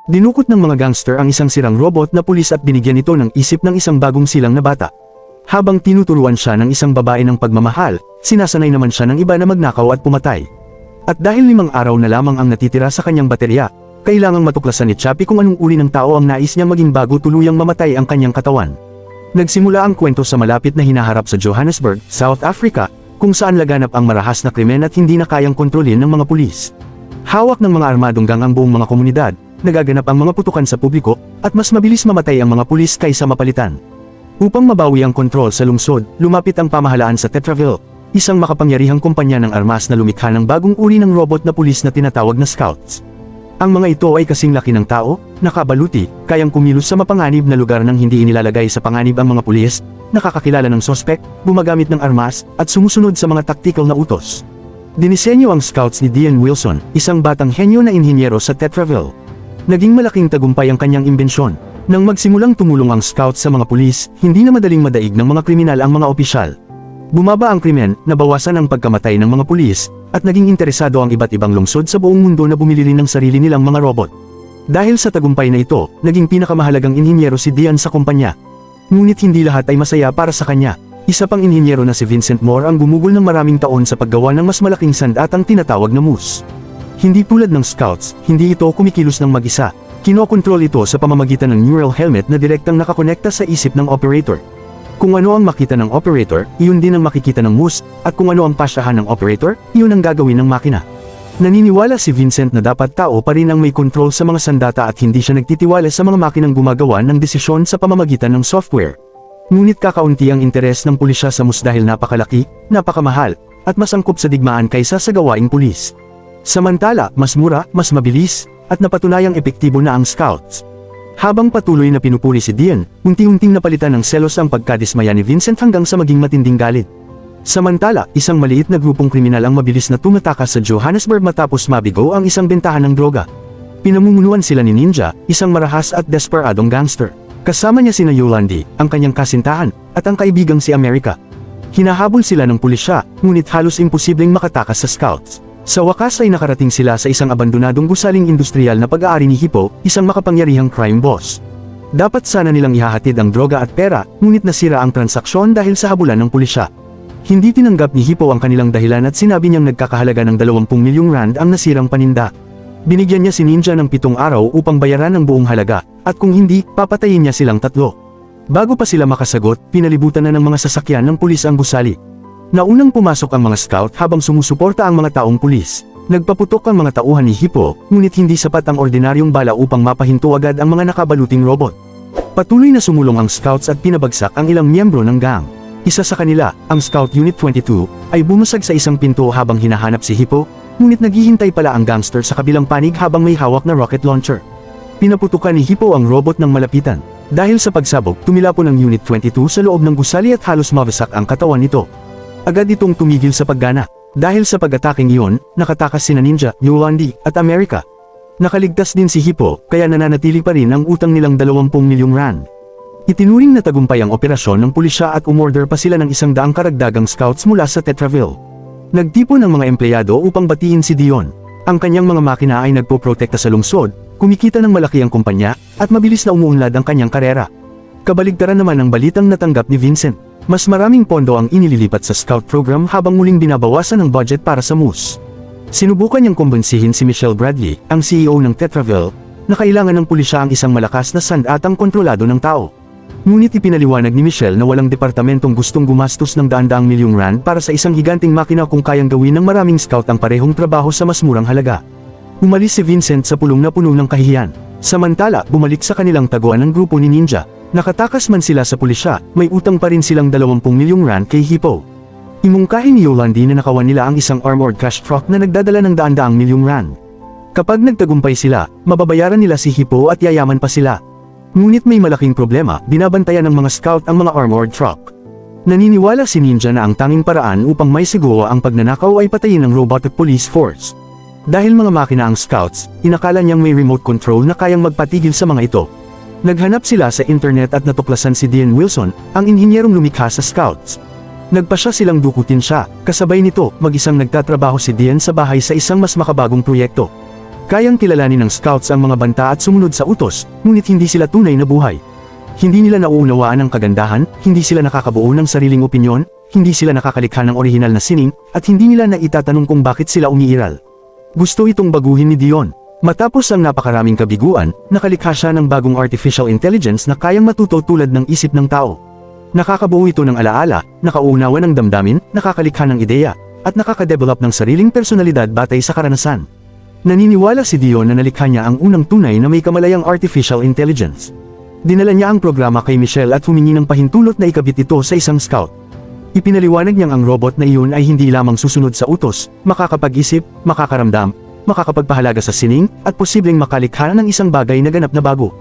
Dinukot ng mga gangster ang isang sirang robot na pulis at binigyan ito ng isip ng isang bagong silang na bata. Habang tinuturuan siya ng isang babae ng pagmamahal, sinasanay naman siya ng iba na magnakaw at pumatay. At dahil 5 araw na lamang ang natitira sa kanyang baterya, kailangang matuklasan ni Chappie kung anong uri ng tao ang nais niya maging bago tuluyang mamatay ang kanyang katawan. Nagsimula ang kwento sa malapit na hinaharap sa Johannesburg, South Africa, kung saan laganap ang marahas na krimen at hindi na kayang kontrolin ng mga pulis. Hawak ng mga armadong gang ang buong mga komunidad, nagaganap ang mga putukan sa publiko, at mas mabilis mamatay ang mga pulis kaysa mapalitan. Upang mabawi ang kontrol sa lungsod, lumapit ang pamahalaan sa Tetraville, isang makapangyarihang kumpanya ng armas na lumikha ng bagong uri ng robot na pulis na tinatawag na Scouts. Ang mga ito ay kasing laki ng tao, nakabaluti, kayang kumilos sa mapanganib na lugar nang hindi inilalagay sa panganib ang mga pulis, nakakakilala ng sospek, gumagamit ng armas, at sumusunod sa mga tactical na utos. Dinisenyo ang Scouts ni Dean Wilson, isang batang henyo na inhinyero sa Tetraville. Naging malaking tagumpay ang kanyang imbensyon. Nang magsimulang tumulong ang Scouts sa mga pulis, hindi na madaling madaig ng mga kriminal ang mga opisyal. Bumaba ang krimen, nabawasan ang pagkamatay ng mga pulis, at naging interesado ang iba't ibang lungsod sa buong mundo na bumili rin ng sarili nilang mga robot. Dahil sa tagumpay na ito, naging pinakamahalagang inhinyero si Dean sa kumpanya. Ngunit hindi lahat ay masaya para sa kanya. Isa pang inhinyero na si Vincent Moore ang gumugol ng maraming taon sa paggawa ng mas malaking sandatang tinatawag na moose. Hindi tulad ng Scouts, hindi ito kumikilos ng mag-isa. Kinokontrol ito sa pamamagitan ng neural helmet na direktang nakakonekta sa isip ng operator. Kung ano ang makita ng operator, iyon din ang makikita ng moose, at kung ano ang pasyahan ng operator, iyon ang gagawin ng makina. Naniniwala si Vincent na dapat tao pa rin ang may kontrol sa mga sandata at hindi siya nagtitiwala sa mga makinang gumagawa ng desisyon sa pamamagitan ng software. Ngunit kakaunti ang interes ng pulisya sa moose dahil napakalaki, napakamahal, at mas angkop sa digmaan kaysa sa gawaing pulis. Samantala, mas mura, mas mabilis, at napatunayang epektibo na ang Scouts. Habang patuloy na pinupuri si Dean, unti-unting napalitan ng selos ang pagkadismaya ni Vincent hanggang sa maging matinding galit. Samantala, isang maliit na grupong kriminal ang mabilis na tumatakas sa Johannesburg matapos mabigo ang isang bentahan ng droga. Pinamumunuan sila ni Ninja, isang marahas at desperadong gangster. Kasama niya sina Yolandi, ang kanyang kasintahan, at ang kaibigang si America. Hinahabol sila ng pulisya, ngunit halos imposibleng makatakas sa Scouts. Sa wakas ay nakarating sila sa isang abandonadong gusaling industrial na pag-aari ni Hippo, isang makapangyarihang crime boss. Dapat sana nilang ihahatid ang droga at pera, ngunit nasira ang transaksyon dahil sa habulan ng pulisya. Hindi tinanggap ni Hippo ang kanilang dahilan at sinabi niyang nagkakahalaga ng 20 milyong rand ang nasirang paninda. Binigyan niya si Ninja ng 7 araw upang bayaran ang buong halaga, at kung hindi, papatayin niya silang 3. Bago pa sila makasagot, pinalibutan na ng mga sasakyan ng pulis ang gusali. Naunang pumasok ang mga scout habang sumusuporta ang mga taong pulis. Nagpaputok ang mga tauhan ni Hippo, ngunit hindi sapat ang ordinaryong bala upang mapahinto agad ang mga nakabaluting robot. Patuloy na sumulong ang scouts at pinabagsak ang ilang miyembro ng gang. Isa sa kanila, ang Scout Unit 22, ay bumusag sa isang pinto habang hinahanap si Hippo, ngunit naghihintay pala ang gangster sa kabilang panig habang may hawak na rocket launcher. Pinaputukan ni Hippo ang robot ng malapitan. Dahil sa pagsabog, tumilapon ang Unit 22 sa loob ng gusali at halos mawasak ang katawan nito. Agad itong tumigil sa paggana. Dahil sa pag-ataking iyon, nakatakas sina Ninja, Yolandi, at America. Nakaligtas din si Hippo, kaya nananatili pa rin ang utang nilang 20 milyong rand. Itinuring na tagumpay ang operasyon ng pulisya at umorder pa sila ng 100 karagdagang scouts mula sa Tetraville. Nagtipon ang mga empleyado upang batiin si Dion. Ang kanyang mga makina ay nagpoprotekta sa lungsod, kumikita ng malaki ang kumpanya, at mabilis na umuunlad ang kanyang karera. Kabaligtaran naman ang balitang natanggap ni Vincent. Mas maraming pondo ang inililipat sa scout program habang muling binabawasan ang budget para sa moose. Sinubukan niyang kumbinsihin si Michelle Bradley, ang CEO ng Tetraville, na kailangan ng pulisya ang isang malakas na sandatang kontrolado ng tao. Ngunit ipinaliwanag ni Michelle na walang departamentong gustong gumastos ng daan-daang milyong rand para sa isang higanting makina kung kayang gawin ng maraming scout ang parehong trabaho sa mas murang halaga. Umalis si Vincent sa pulong na puno ng kahihiyan. Samantala, bumalik sa kanilang taguan ng grupo ni Ninja. Nakatakas man sila sa pulisya, may utang pa rin silang 20 milyong rand kay Hippo. Imungkahi ni Yolandi na nakawan nila ang isang armored cash truck na nagdadala ng daan-daang milyong rand. Kapag nagtagumpay sila, mababayaran nila si Hippo at yayaman pa sila. Ngunit may malaking problema, binabantayan ng mga scout ang mga armored truck. Naniniwala si Ninja na ang tanging paraan upang may siguro ang pagnanakaw ay patayin ng robotic police force. Dahil mga makina ang scouts, inakala niyang may remote control na kayang magpatigil sa mga ito. Naghanap sila sa internet at natuklasan si Dean Wilson, ang inhinyerong lumikha sa scouts. Nagpasya silang dukutin siya, kasabay nito, mag-isang nagtatrabaho si Dean sa bahay sa isang mas makabagong proyekto. Kayang kilalanin ng scouts ang mga banta at sumunod sa utos, ngunit hindi sila tunay na buhay. Hindi nila nauunawaan ang kagandahan, hindi sila nakakabuo ng sariling opinyon, hindi sila nakakalikha ng orihinal na sining, at hindi nila naitatanong kung bakit sila umiiral. Gusto itong baguhin ni Dion. Matapos ang napakaraming kabiguan, nakalikha siya ng bagong artificial intelligence na kayang matuto tulad ng isip ng tao. Nakakabuo ito ng alaala, nakauunawa ng damdamin, nakakalikha ng ideya, at nakakadevelop ng sariling personalidad batay sa karanasan. Naniniwala si Dion na nalikha niya ang unang tunay na may kamalayang artificial intelligence. Dinala niya ang programa kay Michelle at humingi ng pahintulot na ikabit ito sa isang scout. Ipinaliwanag niyang ang robot na iyon ay hindi lamang susunod sa utos, makakapag-isip, makakaramdam, makakapagpahalaga sa sining, at posibleng makalikha ng isang bagay na ganap na bago.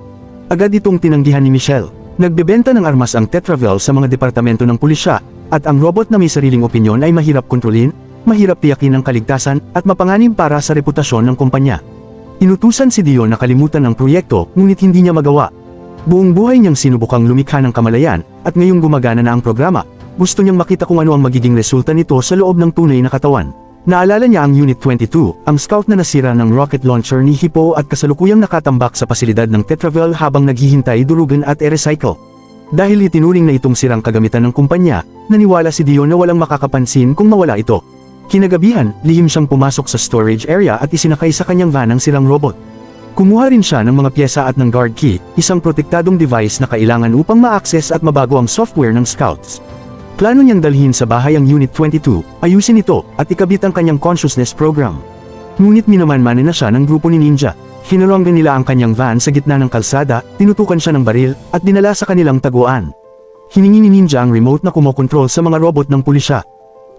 Agad itong tinanggihan ni Michelle. Nagbebenta ng armas ang Tetravel sa mga departamento ng pulisya, at ang robot na may sariling opinyon ay mahirap kontrolin, mahirap tiyakin ang kaligtasan, at mapanganib para sa reputasyon ng kumpanya. Inutusan si Dion na kalimutan ang proyekto, ngunit hindi niya magawa. Buong buhay niyang sinubukang lumikha ng kamalayan, at ngayong gumagana na ang programa, gusto niyang makita kung ano ang magiging resulta nito sa loob ng tunay na katawan. Naalala niya ang Unit 22, ang scout na nasira ng rocket launcher ni Hippo at kasalukuyang nakatambak sa pasilidad ng Tetravel habang naghihintay durugan at e-recycle. Dahil itinuring na itong sirang kagamitan ng kumpanya, naniwala si Dion na walang makakapansin kung mawala ito. Kinagabihan, lihim siyang pumasok sa storage area at isinakay sa kanyang van ang sirang robot. Kumuha rin siya ng mga pyesa at ng guard key, isang protektadong device na kailangan upang ma-access at mabago ang software ng scouts. Plano niyang dalhin sa bahay ang Unit 22, ayusin ito, at ikabit ang kanyang consciousness program. Ngunit minamanmane na siya ng grupo ni Ninja. Hinaronggan nila ang kanyang van sa gitna ng kalsada, tinutukan siya ng baril, at dinala sa kanilang taguan. Hiningi ni Ninja ang remote na kumokontrol sa mga robot ng pulisya.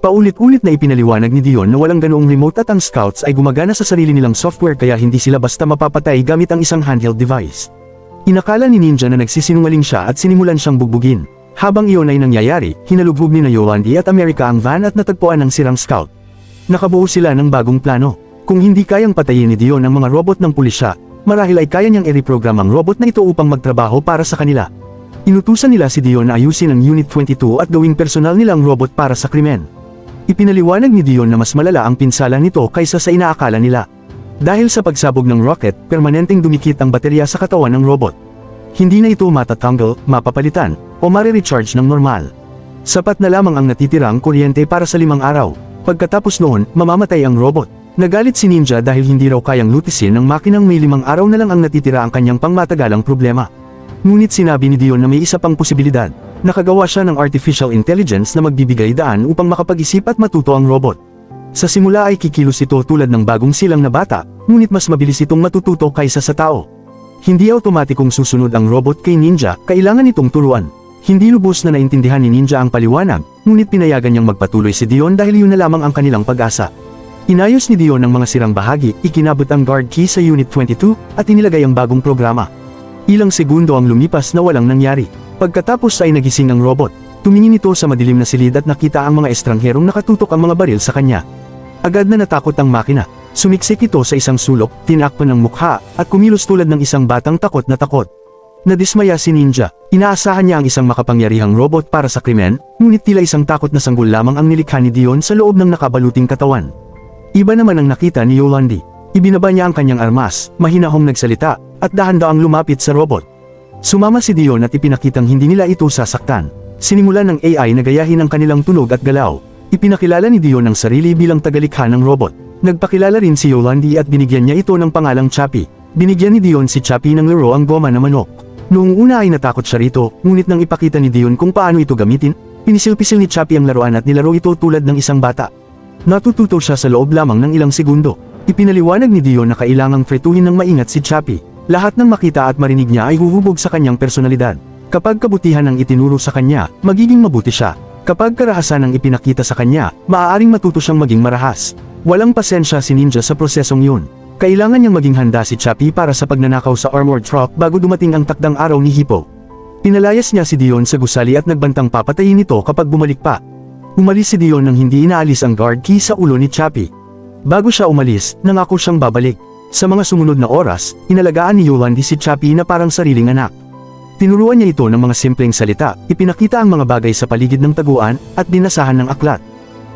Paulit-ulit na ipinaliwanag ni Dion na walang ganoong remote at ang scouts ay gumagana sa sarili nilang software kaya hindi sila basta mapapatay gamit ang isang handheld device. Inakala ni Ninja na nagsisinungaling siya at sinimulan siyang bugbugin. Habang iyon ay nangyayari, hinalugog ni Yolandi at America ang van at natagpuan ng sirang scout. Nakabuo sila ng bagong plano. Kung hindi kayang patayin ni Dion ang mga robot ng pulisya, marahil ay kaya niyang i-reprogram ang robot na ito upang magtrabaho para sa kanila. Inutusan nila si Dion na ayusin ang Unit 22 at gawing personal nilang robot para sa krimen. Ipinaliwanag ni Dion na mas malala ang pinsala nito kaysa sa inaakala nila. Dahil sa pagsabog ng rocket, permanenteng dumikit ang baterya sa katawan ng robot. Hindi na ito matatanggal, mapapalitan, o marirecharge ng normal. Sapat na lamang ang natitirang kuryente para sa 5 araw. Pagkatapos noon, mamamatay ang robot. Nagalit si Ninja dahil hindi raw kayang lutisin ng makinang may 5 araw na lang ang natitira ang kanyang pangmatagalang problema. Ngunit sinabi ni Dion na may isa pang posibilidad. Nakagawa siya ng artificial intelligence na magbibigay daan upang makapag-isip at matuto ang robot. Sa simula ay kikilos ito tulad ng bagong silang na bata, ngunit mas mabilis itong matututo kaysa sa tao. Hindi automatikong susunod ang robot kay Ninja, kailangan itong turuan. Hindi lubos na naintindihan ni Ninja ang paliwanag, ngunit pinayagan niyang magpatuloy si Dion dahil yun na lamang ang kanilang pag-asa. Inayos ni Dion ang mga sirang bahagi, ikinabot ang guard key sa Unit 22, at inilagay ang bagong programa. Ilang segundo ang lumipas na walang nangyari. Pagkatapos ay nagising ang robot. Tumingin ito sa madilim na silid at nakita ang mga estrangherong nakatutok ang mga baril sa kanya. Agad na natakot ang makina. Sumiksik ito sa isang sulok, tinakpan ng mukha, at kumilos tulad ng isang batang takot na takot. Nadismaya si Ninja. Inaasahan niya ang isang makapangyarihang robot para sa krimen, ngunit tila isang takot na sanggol lamang ang nilikha ni Dion sa loob ng nakabaluting katawan. Iba naman ang nakita ni Yolandi. Ibinaba niya ang kanyang armas, mahinahong nagsalita, at dahan-daang lumapit sa robot. Sumama si Dion at ipinakitang hindi nila ito sasaktan. Sinimulan ng AI na gayahin ang kanilang tunog at galaw. Ipinakilala ni Dion ang sarili bilang tagalikha ng robot. Nagpakilala rin si Yolandi at binigyan niya ito ng pangalang Chappie. Binigyan ni Dion si Chappie ng laro ang goma na manok. Noong una ay natakot siya rito, ngunit nang ipakita ni Dion kung paano ito gamitin, pinisil-pisil ni Chappie ang laruan at nilaro ito tulad ng isang bata. Natututo siya sa loob lamang ng ilang segundo. Ipinaliwanag ni Dion na kailangang fretuhin ng maingat si Chappie. Lahat ng makita at marinig niya ay huhubog sa kanyang personalidad. Kapag kabutihan ang itinuro sa kanya, magiging mabuti siya. Kapag karahasan ang ipinakita sa kanya, maaaring matuto siyang maging marahas. Walang pasensya si Ninja sa prosesong yun. Kailangan niyang maging handa si Chappie para sa pagnanakaw sa armored truck bago dumating ang takdang araw ni Hippo. Pinalayas niya si Dion sa gusali at nagbantang papatayin ito kapag bumalik pa. Umalis si Dion nang hindi inaalis ang guard key sa ulo ni Chappie. Bago siya umalis, nangako siyang babalik. Sa mga sumunod na oras, inalagaan ni Yolandi si Chappie na parang sariling anak. Tinuruan niya ito ng mga simpleng salita, ipinakita ang mga bagay sa paligid ng taguan, at binasahan ng aklat.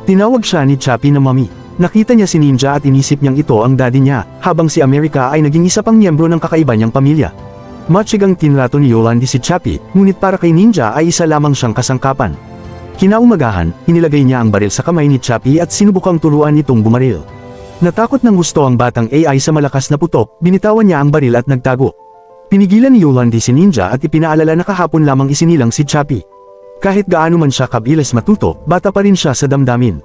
Tinawag siya ni Chappie na Mami. Nakita niya si Ninja at inisip niyang ito ang daddy niya, habang si America ay naging isa pang miyembro ng kakaiba niyang pamilya. Matyagang tinrato ni Yolandi si Chappie, ngunit para kay Ninja ay isa lamang siyang kasangkapan. Kinaumagahan, inilagay niya ang baril sa kamay ni Chappie at sinubukang turuan itong bumaril. Natakot ng gusto ang batang AI sa malakas na putok, binitawan niya ang baril at nagtago. Pinigilan ni Yolandi si Ninja at ipinaalala na kahapon lamang isinilang si Chappie. Kahit gaano man siya kabilis matuto, bata pa rin siya sa damdamin.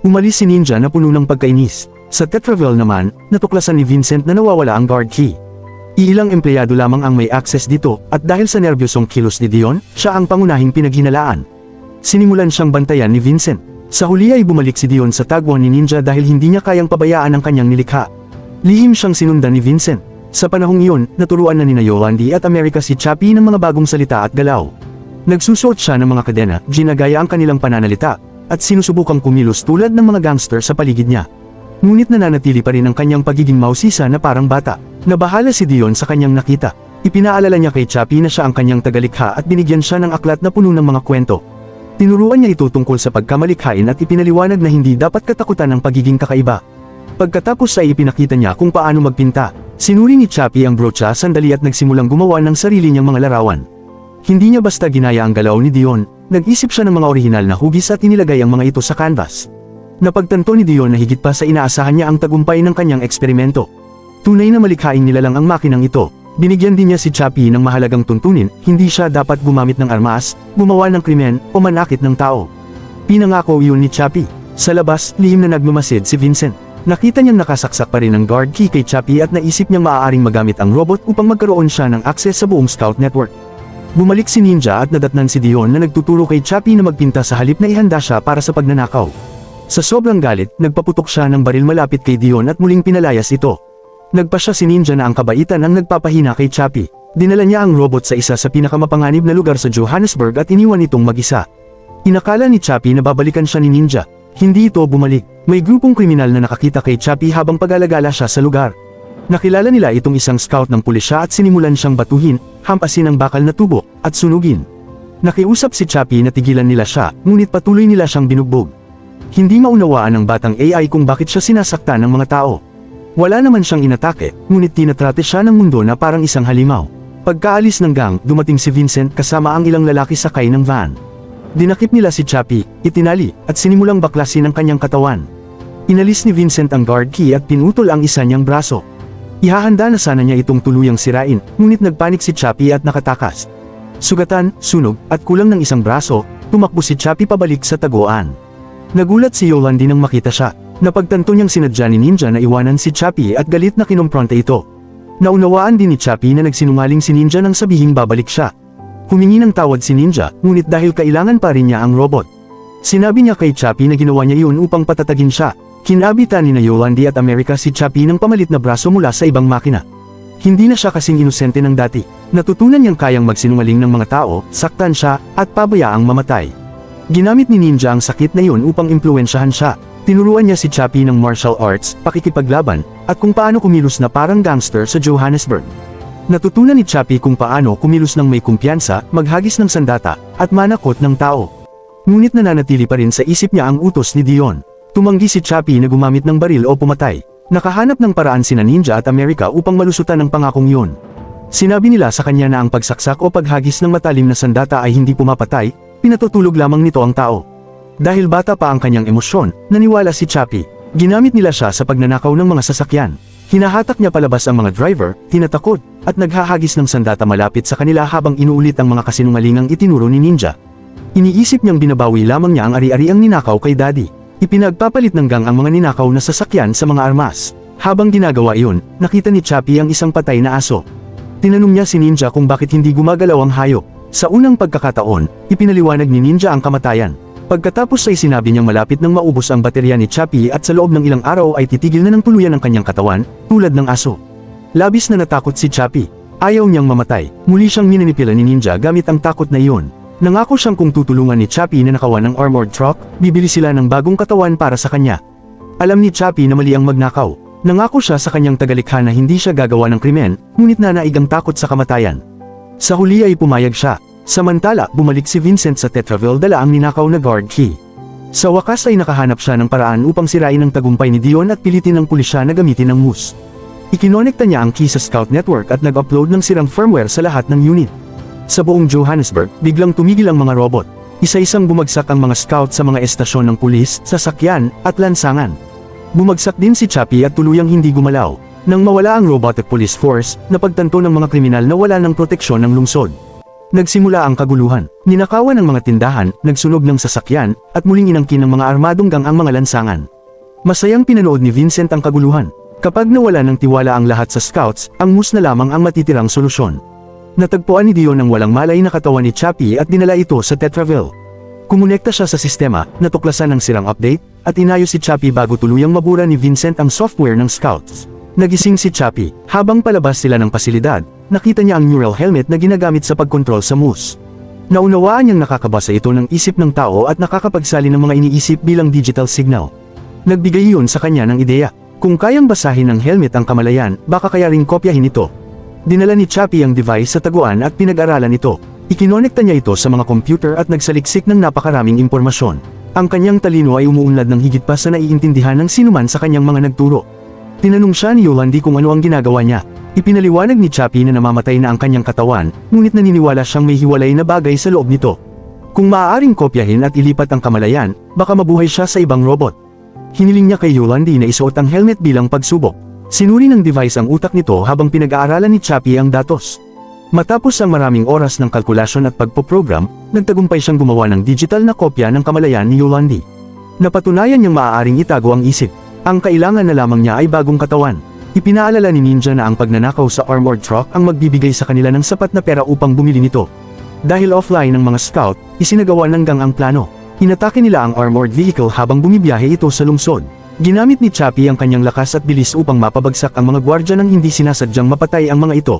Umalis si Ninja na puno ng pagkainis. Sa Tetraville naman, natuklasan ni Vincent na nawawala ang guard key. Iilang empleyado lamang ang may access dito, at dahil sa nerbyosong kilos ni Dion, siya ang pangunahing pinaghinalaan. Sinimulan siyang bantayan ni Vincent. Sa huli ay bumalik si Dion sa tagwan ni Ninja dahil hindi niya kayang pabayaan ang kanyang nilikha. Lihim siyang sinundan ni Vincent. Sa panahong iyon, naturuan na nina Yolandi at America si Chappie ng mga bagong salita at galaw. Nagsusuot siya ng mga kadena, ginagaya ang kanilang pananalita, at sinusubukang kumilos tulad ng mga gangster sa paligid niya. Ngunit nananatili pa rin ang kanyang pagiging mausisa na parang bata. Nabahala si Dion sa kanyang nakita. Ipinaalala niya kay Chappie na siya ang kanyang tagalikha at binigyan siya ng aklat na puno ng mga kwento. Tinuruan niya ito tungkol sa pagkamalikhain at ipinaliwanag na hindi dapat katakutan ng pagiging kakaiba. Pagkatapos ay ipinakita niya kung paano magpinta. Sinuri ni Chappie ang brocha sandali at nagsimulang gumawa ng sarili niyang mga larawan. Hindi niya basta ginaya ang galaw ni Dion, nag-isip siya ng mga orihinal na hugis at inilagay ang mga ito sa canvas. Napagtanto ni Dion na higit pa sa inaasahan niya ang tagumpay ng kanyang eksperimento. Tunay na malikhaing nilalang ang makinang ito. Binigyan din niya si Chappie ng mahalagang tuntunin, hindi siya dapat gumamit ng armas, gumawa ng krimen, o manakit ng tao. Pinangako iyon ni Chappie. Sa labas, lihim na nagmamasid si Vincent. Nakita niyang nakasaksak pa rin ang guard key kay Chappie at naisip niyang maaaring magamit ang robot upang magkaroon siya ng access sa buong scout network. Bumalik si Ninja at nadatnan si Dion na nagtuturo kay Chappie na magpinta sa halip na ihanda siya para sa pagnanakaw. Sa sobrang galit, nagpaputok siya ng baril malapit kay Dion at muling pinalayas ito. Nagpasya si Ninja na ang kabaitan ang nagpapahina kay Chappie. Dinala niya ang robot sa isa sa pinakamapanganib na lugar sa Johannesburg at iniwan itong mag-isa. Inakala ni Chappie na babalikan siya ni Ninja. Hindi ito bumalik. May grupong kriminal na nakakita kay Chappie habang pag-alagala siya sa lugar. Nakilala nila itong isang scout ng pulisya at sinimulan siyang batuhin, hampasin ang bakal na tubo, at sunugin. Nakiusap si Chappie na tigilan nila siya, ngunit patuloy nila siyang binugbog. Hindi maunawaan ng batang AI kung bakit siya sinasaktan ng mga tao. Wala naman siyang inatake, ngunit tinatrate siya ng mundo na parang isang halimaw. Pagkaalis ng gang, dumating si Vincent kasama ang ilang lalaki sakay ng van. Dinakip nila si Chappie, itinali, at sinimulang baklasin ang kanyang katawan. Inalis ni Vincent ang guard key at pinutol ang isa niyang braso. Ihahanda na sana niya itong tuluyang sirain, ngunit nagpanik si Chappie at nakatakas. Sugatan, sunog, at kulang ng isang braso, tumakbo si Chappie pabalik sa taguan. Nagulat si Yolandi nang makita siya. Napagtanto niyang sinadya ni Ninja na iwanan si Chappie at galit na kinompronta ito. Naunawaan din ni Chappie na nagsinungaling si Ninja nang sabihing babalik siya. Humingi ng tawad si Ninja, ngunit dahil kailangan pa rin niya ang robot. Sinabi niya kay Chappie na ginawa niya yun upang patatagin siya. Kinabitan ni Yolandi at America si Chappie ng pamalit na braso mula sa ibang makina. Hindi na siya kasing inosente ng dati. Natutunan niyang kayang magsinungaling ng mga tao, saktan siya, at pabayaang mamatay. Ginamit ni Ninja ang sakit na yun upang impluwensyahan siya. Tinuruan niya si Chappie ng martial arts, pakikipaglaban, at kung paano kumilos na parang gangster sa Johannesburg. Natutunan ni Chappie kung paano kumilos ng may kumpiyansa, maghagis ng sandata, at manakot ng tao. Ngunit nananatili pa rin sa isip niya ang utos ni Dion. Tumanggi si Chappie na gumamit ng baril o pumatay. Nakahanap ng paraan sina Ninja at America upang malusutan ang pangakong yun. Sinabi nila sa kanya na ang pagsaksak o paghagis ng matalim na sandata ay hindi pumapatay, pinatutulog lamang nito ang tao. Dahil bata pa ang kanyang emosyon, naniwala si Chappie. Ginamit nila siya sa pagnanakaw ng mga sasakyan. Hinahatak niya palabas ang mga driver, tinatakot, at naghahagis ng sandata malapit sa kanila habang inuulit ang mga kasinungalingang itinuro ni Ninja. Iniisip niyang binabawi lamang niya ang ari-ariang ninakaw kay Daddy. Ipinagpapalit ng gang ang mga ninakaw na sasakyan sa mga armas. Habang ginagawa iyon, nakita ni Chappie ang isang patay na aso. Tinanong niya si Ninja kung bakit hindi gumagalaw ang hayop. Sa unang pagkakataon, ipinaliwanag ni Ninja ang kamatayan. Pagkatapos ay sinabi niyang malapit nang maubos ang baterya ni Chappie at sa loob ng ilang araw ay titigil na ng tuluyan ang kanyang katawan, tulad ng aso. Labis na natakot si Chappie. Ayaw niyang mamatay. Muli siyang minanipila ni Ninja gamit ang takot na iyon. Nangako siyang kung tutulungan ni Chappie na nakawan ng armored truck, bibili sila ng bagong katawan para sa kanya. Alam ni Chappie na mali ang magnakaw. Nangako siya sa kanyang tagalikha na hindi siya gagawa ng krimen, ngunit nanaig ang takot sa kamatayan. Sa huli ay pumayag siya. Samantala, bumalik si Vincent sa Tetraville dala ang ninakaw na guard key. Sa wakas ay nakahanap siya ng paraan upang sirain ang tagumpay ni Dion at pilitin ng pulisya na gamitin ang moose. Ikinonekta niya ang key sa Scout Network at nag-upload ng sirang firmware sa lahat ng unit. Sa buong Johannesburg, biglang tumigil ang mga robot. Isa-isang bumagsak ang mga scout sa mga estasyon ng pulis, sasakyan, at lansangan. Bumagsak din si Chappie at tuluyang hindi gumalaw. Nang mawala ang robotic police force, napagtanto ng mga kriminal na wala ng proteksyon ng lungsod. Nagsimula ang kaguluhan. Ninakawan ng mga tindahan, nagsunog ng sasakyan, at muling inangkin ng mga armadong gang ang mga lansangan. Masayang pinanood ni Vincent ang kaguluhan. Kapag nawala ng tiwala ang lahat sa scouts, ang moose na lamang ang matitirang solusyon. Natagpuan ni Dion ang walang malay na katawan ni Chappie at dinala ito sa Tetraville. Kumonekta siya sa sistema, natuklasan ang sirang update, at inayos si Chappie bago tuluyang mabura ni Vincent ang software ng scouts. Nagising si Chappie. Habang palabas sila ng pasilidad, nakita niya ang neural helmet na ginagamit sa pagkontrol sa moose. Naunawaan niyang nakakabasa ito ng isip ng tao at nakakapagsalin ng mga iniisip bilang digital signal. Nagbigay iyon sa kanya ng ideya. Kung kayang basahin ng helmet ang kamalayan, baka kaya ring kopyahin ito. Dinala ni Chappie ang device sa taguan at pinag-aralan ito. Ikinonekta niya ito sa mga computer at nagsaliksik ng napakaraming impormasyon. Ang kanyang talino ay umuunlad ng higit pa sa naiintindihan ng sinuman sa kanyang mga nagturo. Tinanong siya ni Yolandi kung ano ang ginagawa niya. Ipinaliwanag ni Chappie na namamatay na ang kanyang katawan, ngunit naniniwala siyang may hiwalay na bagay sa loob nito. Kung maaaring kopyahin at ilipat ang kamalayan, baka mabuhay siya sa ibang robot. Hiniling niya kay Yolandi na isuot ang helmet bilang pagsubok. Sinuri ng device ang utak nito habang pinag-aaralan ni Chappie ang datos. Matapos ang maraming oras ng kalkulasyon at pagpoprogram, nagtagumpay siyang gumawa ng digital na kopya ng kamalayan ni Yolandi. Napatunayan niyang maaaring itago ang isip. Ang kailangan na lamang niya ay bagong katawan. Ipinaalala ni Ninja na ang pagnanakaw sa armored truck ang magbibigay sa kanila ng sapat na pera upang bumili nito. Dahil offline ng mga scout, isinagawa ng gang ang plano. Inatake nila ang armored vehicle habang bumibiyahe ito sa lungsod. Ginamit ni Chappie ang kanyang lakas at bilis upang mapabagsak ang mga gwardya nang hindi sinasadyang mapatay ang mga ito.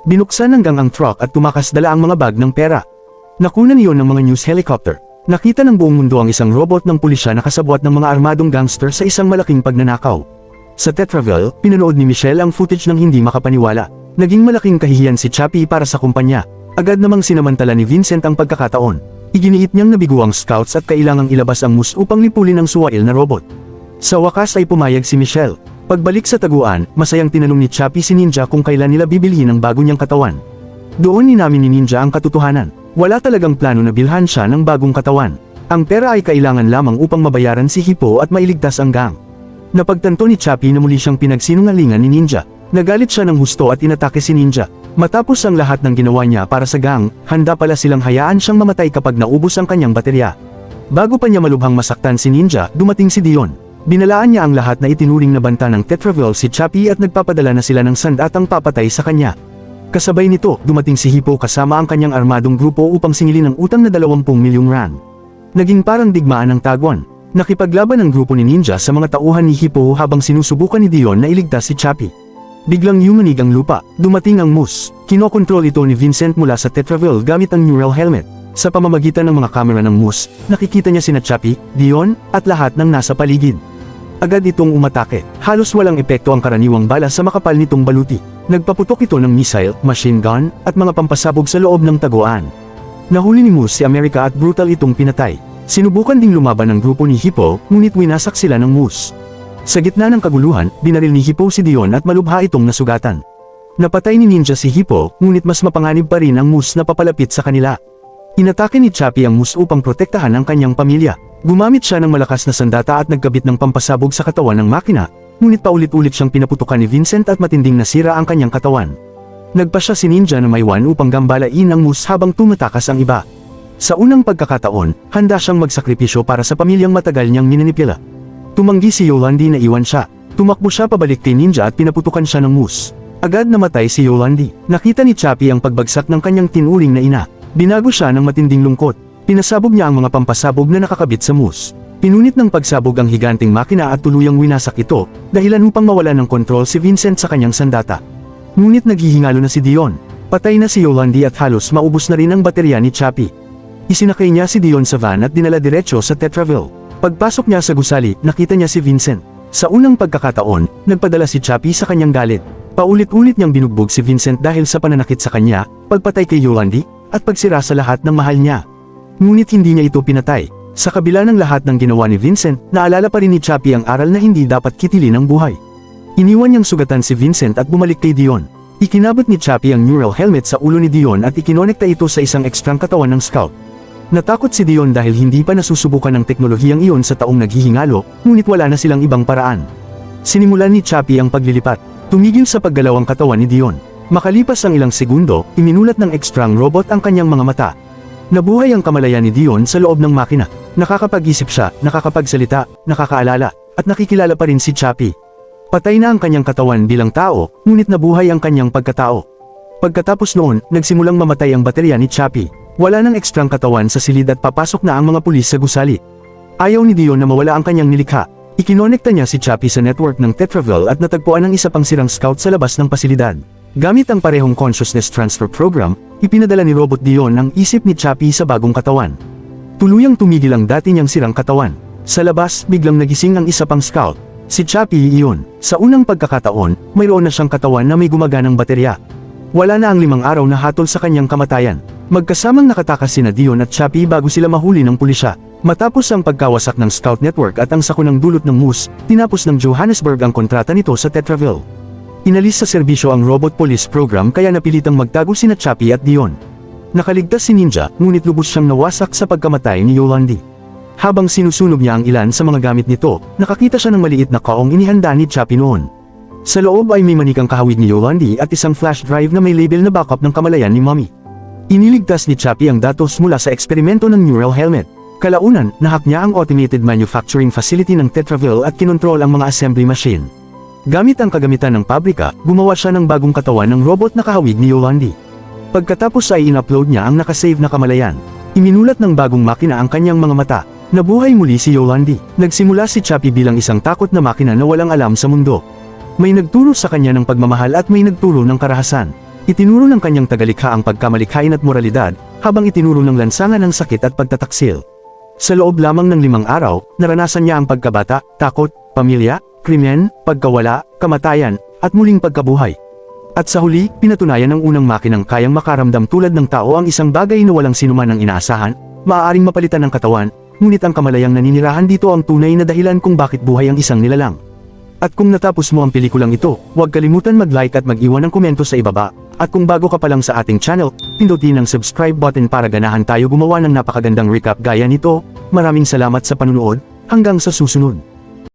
Binuksan ng gang ang truck at tumakas dala ang mga bag ng pera. Nakunan iyon ng mga news helicopter. Nakita ng buong mundo ang isang robot ng pulisya na kasabwat ng mga armadong gangster sa isang malaking pagnanakaw. Sa Tetraville, pinanood ni Michelle ang footage ng hindi makapaniwala. Naging malaking kahihiyan si Chappie para sa kumpanya. Agad namang sinamantala ni Vincent ang pagkakataon. Iginiit niyang nabigo ang scouts at kailangang ilabas ang moose upang lipulin ang suwail na robot. Sa wakas ay pumayag si Michelle. Pagbalik sa taguan, masayang tinanong ni Chappie si Ninja kung kailan nila bibilhin ang bago niyang katawan. Doon ninamin ni Ninja ang katotohanan. Wala talagang plano na bilhan siya ng bagong katawan. Ang pera ay kailangan lamang upang mabayaran si Hippo at mailigtas ang gang. Napagtanto ni Chappie na muli siyang pinagsinungalingan ni Ninja. Nagalit siya ng husto at inatake si Ninja. Matapos ang lahat ng ginawa niya para sa gang, handa pala silang hayaan siyang mamatay kapag naubos ang kanyang baterya. Bago pa niya malubhang masaktan si Ninja, dumating si Dion. Binalaan niya ang lahat na itinuring na banta ng Tetraville si Chappie at nagpapadala na sila ng sandatang papatay sa kanya. Kasabay nito, dumating si Hippo kasama ang kanyang armadong grupo upang singilin ang utang na 20 milyong rand. Naging parang digmaan ng tagwan. Nakipaglaban ang grupo ni Ninja sa mga tauhan ni Hippo habang sinusubukan ni Dion na iligtas si Chappie. Biglang yumanig ang lupa, dumating ang moose. Kinokontrol ito ni Vincent mula sa Tetraville gamit ang neural helmet. Sa pamamagitan ng mga kamera ng moose, nakikita niya sina Chappie, Dion, at lahat ng nasa paligid. Agad itong umatake. Halos walang epekto ang karaniwang bala sa makapal nitong baluti. Nagpaputok ito ng missile, machine gun, at mga pampasabog sa loob ng taguan. Nahuli ni Moose si America at brutal itong pinatay. Sinubukan ding lumaban ng grupo ni Hippo, ngunit winasak sila ng Moose. Sa gitna ng kaguluhan, binaril ni Hippo si Dion at malubha itong nasugatan. Napatay ni Ninja si Hippo, ngunit mas mapanganib pa rin ang Moose na papalapit sa kanila. Inatake ni Chappie ang Moose upang protektahan ang kanyang pamilya. Gumamit siya ng malakas na sandata at nagkabit ng pampasabog sa katawan ng makina, ngunit paulit-ulit siyang pinaputukan ni Vincent at matinding nasira ang kanyang katawan. Nagpa siya si Ninja na maiwan upang gambalain ang Moose habang tumatakas ang iba. Sa unang pagkakataon, handa siyang magsakripisyo para sa pamilyang matagal niyang minanipila. Tumanggi si Yolandi na iwan siya. Tumakbo siya pabalik kay Ninja at pinaputukan siya ng Moose. Agad namatay si Yolandi. Nakita ni Chappie ang pagbagsak ng kanyang tinuring na ina. Binago siya ng matinding lungkot. Pinasabog niya ang mga pampasabog na nakakabit sa Moose. Pinunit ng pagsabog ang higanting makina at tuluyang winasak ito, dahilan upang mawala ng kontrol si Vincent sa kanyang sandata. Ngunit naghihingalo na si Dion. Patay na si Yolandi at halos maubos na rin ang baterya ni Chappie. Isinakay niya si Dion sa van at dinala diretso sa Tetraville. Pagpasok niya sa gusali, nakita niya si Vincent. Sa unang pagkakataon, nagpadala si Chappie sa kanyang galit. Paulit-ulit niyang binugbog si Vincent dahil sa pananakit sa kanya, pagpatay kay Yolandi, at pagsira sa lahat ng mahal niya. Ngunit hindi niya ito pinatay. Sa kabila ng lahat ng ginawa ni Vincent, naalala pa rin ni Chappie ang aral na hindi dapat kitilin ang buhay. Iniwan niyang sugatan si Vincent at bumalik kay Dion. Ikinabot ni Chappie ang neural helmet sa ulo ni Dion at ikinonekta ito sa isang ekstrang katawan ng scout. Natakot si Dion dahil hindi pa nasusubukan ng teknolohiyang iyon sa taong naghihingalo, ngunit wala na silang ibang paraan. Sinimulan ni Chappie ang paglilipat. Tumigil sa paggalaw ang katawan ni Dion. Makalipas ang ilang segundo, iminulat ng ekstrang robot ang kanyang mga mata. Nabuhay ang kamalayan ni Dion sa loob ng makina. Nakakapag-isip siya, nakakapagsalita, nakakaalala, at nakikilala pa rin si Chappie. Patay na ang kanyang katawan bilang tao, ngunit nabuhay ang kanyang pagkatao. Pagkatapos noon, nagsimulang mamatay ang baterya ni Chappie. Wala nang ekstrang katawan sa silid at papasok na ang mga pulis sa gusali. Ayaw ni Dion na mawala ang kanyang nilikha. Ikinonekta niya si Chappie sa network ng Tetraville at natagpuan ang isa pang sirang scout sa labas ng pasilidad. Gamit ang parehong consciousness transfer program, ipinadala ni Robot Dion ang isip ni Chappie sa bagong katawan. Tuluyang tumigil ang dati niyang sirang katawan. Sa labas, biglang nagising ang isa pang scout. Si Chappie iyon. Sa unang pagkakataon, mayroon na siyang katawan na may gumaganang baterya. Wala na ang 5 araw na hatol sa kanyang kamatayan. Magkasamang nakatakas sina Dion at Chappie bago sila mahuli ng pulisya. Matapos ang pagkawasak ng Scout Network at ang sakunang dulot ng Moose, tinapos ng Johannesburg ang kontrata nito sa Tetraville. Inalis sa serbisyo ang Robot Police Program kaya napilitang magtago sina Chappie at Dion. Nakaligtas si Ninja, ngunit lubos siyang nawasak sa pagkamatay ni Yolandi. Habang sinusunog niya ang ilan sa mga gamit nito, nakakita siya ng maliit na kaong inihanda ni Chappie noon. Sa loob ay may manikang kahawig ni Yolandi at isang flash drive na may label na backup ng kamalayan ni Mommy. Iniligtas ni Chappie ang datos mula sa eksperimento ng neural helmet. Kalaunan, nahack niya ang automated manufacturing facility ng Tetraville at kinontrol ang mga assembly machine. Gamit ang kagamitan ng pabrika, gumawa siya ng bagong katawan ng robot na kahawig ni Yolandi. Pagkatapos ay in-upload niya ang nakasave na kamalayan. Iminulat ng bagong makina ang kanyang mga mata. Nabuhay muli si Yolandi. Nagsimula si Chappie bilang isang takot na makina na walang alam sa mundo. May nagturo sa kanya ng pagmamahal at may nagturo ng karahasan. Itinuro ng kanyang tagalikha ang pagkamalikhain at moralidad, habang itinuro ng lansangan ng sakit at pagtataksil. Sa loob lamang ng 5 araw, naranasan niya ang pagkabata, takot, pamilya, krimen, pagkawala, kamatayan, at muling pagkabuhay. At sa huli, pinatunayan ng unang makinang kayang makaramdam tulad ng tao ang isang bagay na walang sinuman ang inaasahan, maaaring mapalitan ng katawan, ngunit ang kamalayang naninirahan dito ang tunay na dahilan kung bakit buhay ang isang nilalang. At kung natapos mo ang pelikulang ito, huwag kalimutan mag-like at mag-iwan ng komento sa ibaba. At kung bago ka pa lang sa ating channel, pindutin ang subscribe button para ganahan tayo gumawa ng napakagandang recap gaya nito. Maraming salamat sa panunood, hanggang sa susunod.